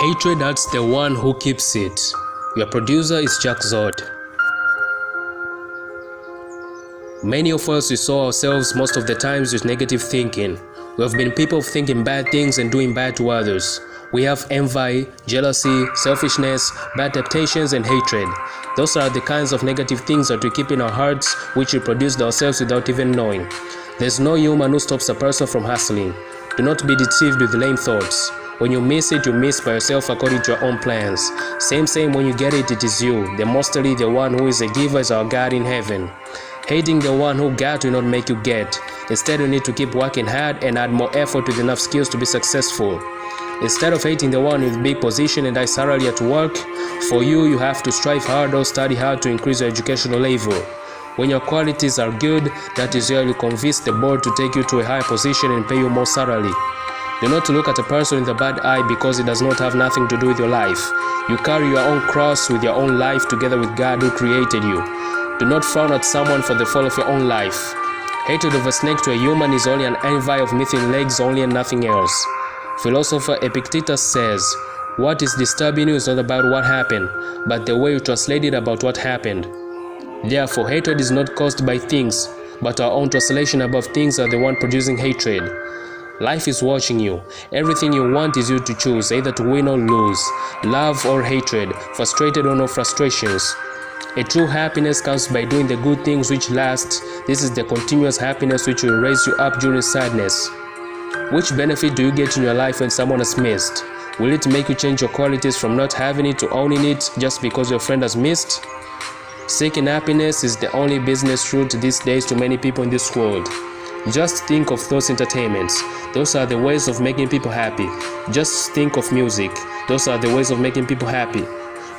Hatred hurts the one who keeps it. Your producer is Jack Zod. Many of us, we saw ourselves most of the times with negative thinking. We have been people of thinking bad things and doing bad to others. We have envy, jealousy, selfishness, bad temptations, and hatred. Those are the kinds of negative things that we keep in our hearts, which we produce ourselves without even knowing. There's no human who stops a person from hustling. Do not be deceived with lame thoughts. When you miss it, you miss by yourself according to your own plans. Same when you get it, it is you. The mostly the one who is a giver is our God in heaven. Hating the one who got will not make you get. Instead, you need to keep working hard and add more effort with enough skills to be successful. Instead of hating the one with big position and high salary at work, for you have to strive hard or study hard to increase your educational level. When your qualities are good, that is where you convince the board to take you to a higher position and pay you more salary. Do not look at a person with a bad eye because it does not have nothing to do with your life. You carry your own cross with your own life together with God who created you. Do not frown at someone for the fall of your own life. Hatred of a snake to a human is only an envy of missing legs only and nothing else. Philosopher Epictetus says, what is disturbing you is not about what happened, but the way you translate it about what happened. Therefore, hatred is not caused by things, but our own translation above things are the one producing hatred. Life is watching you. Everything you want is you to choose, either to win or lose, love or hatred, frustrated or no frustrations. A true happiness comes by doing the good things which last. This is the continuous happiness which will raise you up during sadness. Which benefit do you get in your life when someone has missed? Will it make you change your qualities from not having it to owning it just because your friend has missed? Seeking happiness is the only business route these days to many people in this world. Just think of those entertainments. Those are the ways of making people happy. Just think of music. Those are the ways of making people happy.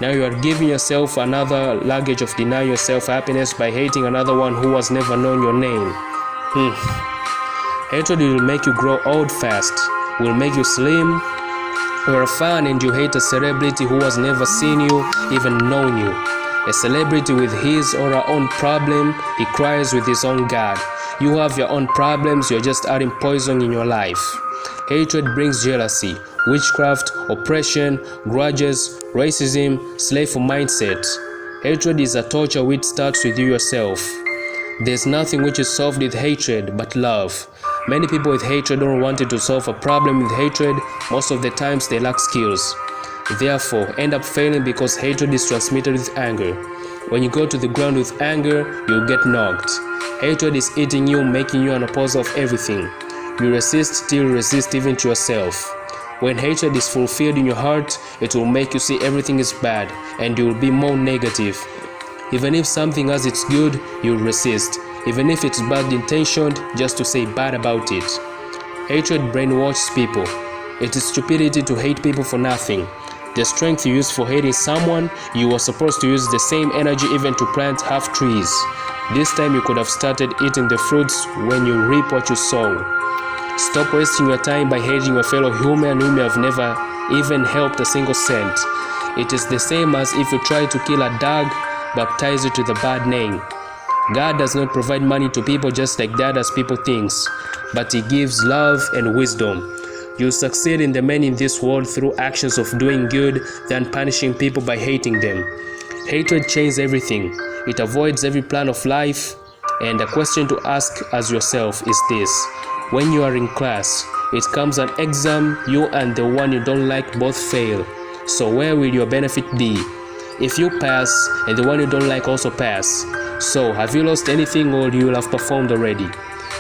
Now you are giving yourself another luggage of denying yourself happiness by hating another one who has never known your name. Hatred will make you grow old fast, will make you slim. You are a fan and you hate a celebrity who has never seen you, even known you. A celebrity with his or her own problem, he cries with his own God. You have your own problems, you're just adding poison in your life. Hatred brings jealousy, witchcraft, oppression, grudges, racism, slave mindset. Hatred is a torture which starts with you yourself. There's nothing which is solved with hatred but love. Many people with hatred don't want to solve a problem with hatred. Most of the times they lack skills. Therefore, end up failing because hatred is transmitted with anger. When you go to the ground with anger, you'll get knocked. Hatred is eating you, making you an opposer of everything. You resist till you resist even to yourself. When hatred is fulfilled in your heart, it will make you see everything is bad and you will be more negative. Even if something has its good, you'll resist. Even if it's bad intentioned, just to say bad about it. Hatred brainwashes people. It is stupidity to hate people for nothing. The strength you use for hating someone, you were supposed to use the same energy even to plant half trees. This time you could have started eating the fruits when you reap what you sow. Stop wasting your time by hating your fellow human whom you have never even helped a single cent. It is the same as if you try to kill a dog, baptize it with a bad name. God does not provide money to people just like that as people think, but He gives love and wisdom. You succeed in the men in this world through actions of doing good than punishing people by hating them. Hatred changes everything. It avoids every plan of life. And a question to ask as yourself is this. When you are in class, it comes an exam, you and the one you don't like both fail. So where will your benefit be? If you pass and the one you don't like also pass, so have you lost anything or you will have performed already?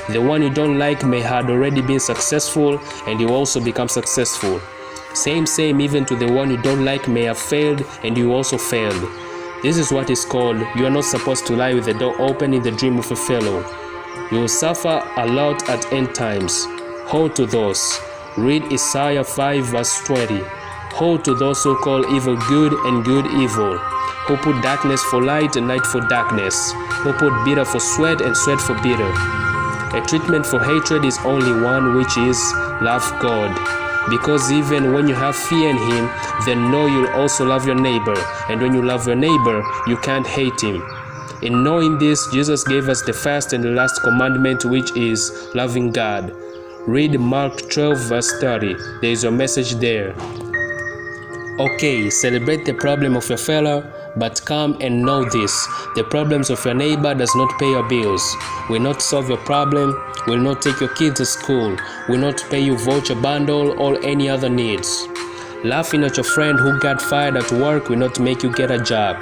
The one you don't like may have already been successful and you also become successful. Same even to the one you don't like may have failed and you also failed. This is what is called, you are not supposed to lie with the door open in the dream of a fellow. You will suffer a lot at end times. Hold to those. Read Isaiah 5 verse 20. Hold to those who call evil good and good evil, who put darkness for light and light for darkness, who put bitter for sweat and sweat for bitter. A treatment for hatred is only one, which is love God. Because even when you have fear in Him, then know you'll also love your neighbor. And when you love your neighbor, you can't hate him. In knowing this, Jesus gave us the first and the last commandment, which is loving God. Read Mark 12 verse 30. There is a message there. Okay, celebrate the problem of your fellow, but come and know this: the problems of your neighbor does not pay your bills, will not solve your problem, will not take your kids to school, will not pay you voucher bundle or any other needs. Laughing at your friend who got fired at work will not make you get a job.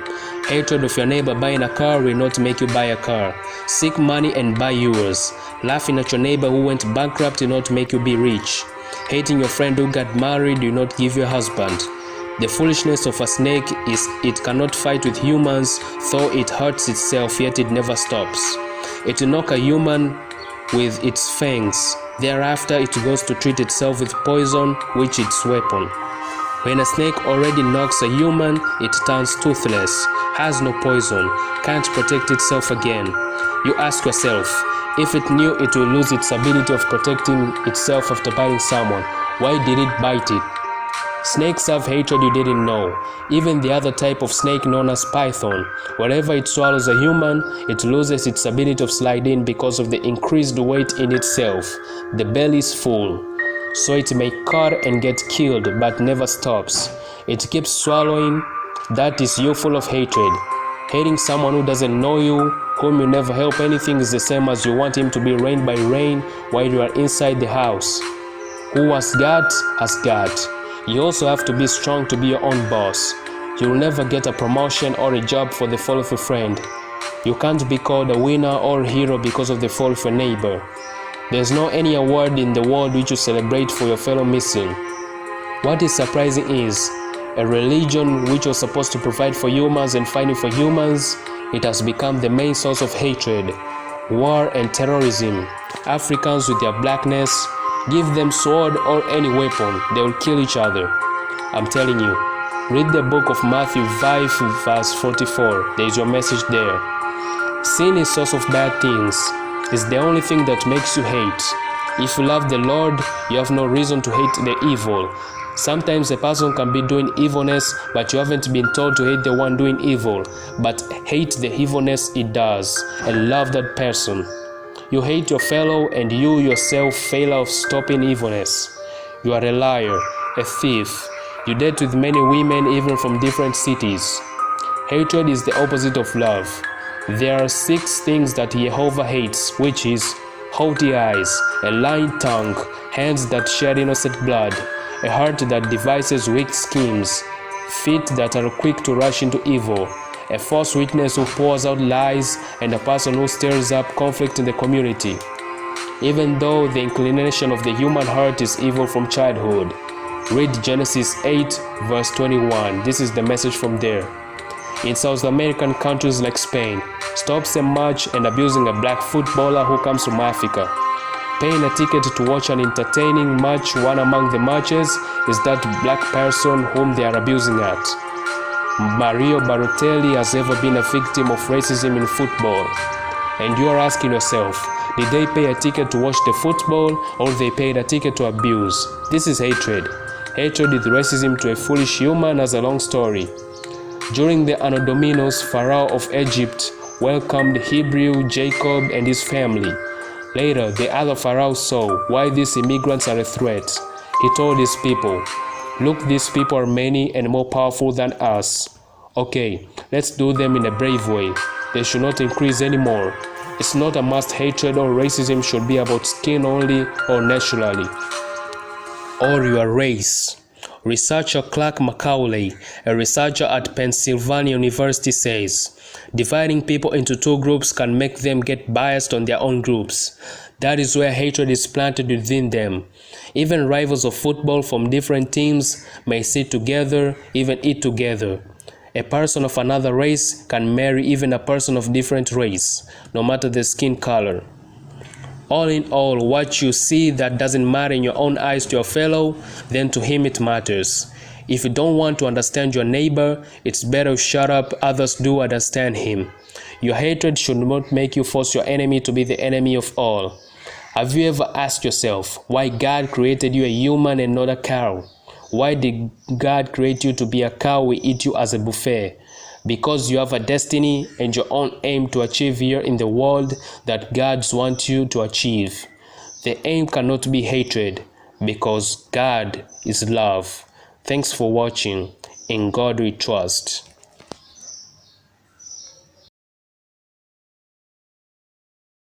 Hatred of your neighbor buying a car will not make you buy a car. Seek money and buy yours. Laughing at your neighbor who went bankrupt will not make you be rich. Hating your friend who got married will not give you a husband. The foolishness of a snake is it cannot fight with humans, though it hurts itself, yet it never stops. It will knock a human with its fangs. Thereafter it goes to treat itself with poison, which is its weapon. When a snake already knocks a human, it turns toothless, has no poison, can't protect itself again. You ask yourself, if it knew it will lose its ability of protecting itself after biting someone, why did it bite it? Snakes have hatred you didn't know. Even the other type of snake known as python, wherever it swallows a human, it loses its ability of sliding because of the increased weight in itself. The belly is full, so it may cut and get killed, but never stops. It keeps swallowing. That is you full of hatred. Hating someone who doesn't know you, whom you never help anything, is the same as you want him to be rained by rain while you are inside the house. Who has got, has got. You also have to be strong to be your own boss. You will never get a promotion or a job for the fall of a friend. You can't be called a winner or a hero because of the fall of a neighbor. There's no any award in the world which you celebrate for your fellow missing. What is surprising is, a religion which was supposed to provide for humans and fighting for humans, it has become the main source of hatred, war and terrorism. Africans with their blackness, give them sword or any weapon, they will kill each other. I'm telling you, read the book of Matthew 5 verse 44. There is your message there. Sin is source of bad things. It's the only thing that makes you hate. If you love the Lord, you have no reason to hate the evil. Sometimes a person can be doing evilness, but you haven't been told to hate the one doing evil, but hate the evilness it does and love that person. You hate your fellow and you yourself fail of stopping evilness. You are a liar, a thief. You date with many women even from different cities. Hatred is the opposite of love. There are 6 things that Jehovah hates, which is haughty eyes, a lying tongue, hands that shed innocent blood, a heart that devises weak schemes, feet that are quick to rush into evil, a false witness who pours out lies, and a person who stirs up conflict in the community. Even though the inclination of the human heart is evil from childhood. Read Genesis 8 verse 21. This is the message from there. In South American countries like Spain, stops a match and abusing a black footballer who comes from Africa. Paying a ticket to watch an entertaining match, one among the matches is that black person whom they are abusing at. Mario Balotelli has ever been a victim of racism in football. And you are asking yourself, did they pay a ticket to watch the football or they paid a ticket to abuse? This is hatred. Hatred with racism to a foolish human has a long story. During the Anno Dominos, Pharaoh of Egypt welcomed Hebrew Jacob and his family. Later, the other Pharaoh saw why these immigrants are a threat. He told his people, "Look, these people are many and more powerful than us. Okay, let's do them in a brave way. They should not increase anymore. It's not a must. Hatred or racism should be about skin only or naturally, or your race." Researcher Clark Macaulay, a researcher at Pennsylvania University, says, dividing people into 2 groups can make them get biased on their own groups. That is where hatred is planted within them. Even rivals of football from different teams may sit together, even eat together. A person of another race can marry even a person of different race, no matter the skin color. All in all, what you see that doesn't matter in your own eyes to your fellow, then to him it matters. If you don't want to understand your neighbor, it's better you shut up, others do understand him. Your hatred should not make you force your enemy to be the enemy of all. Have you ever asked yourself why God created you a human and not a cow? Why did God create you to be a cow we eat you as a buffet? Because you have a destiny and your own aim to achieve here in the world that God wants you to achieve. The aim cannot be hatred, because God is love. Thanks for watching. In God we trust.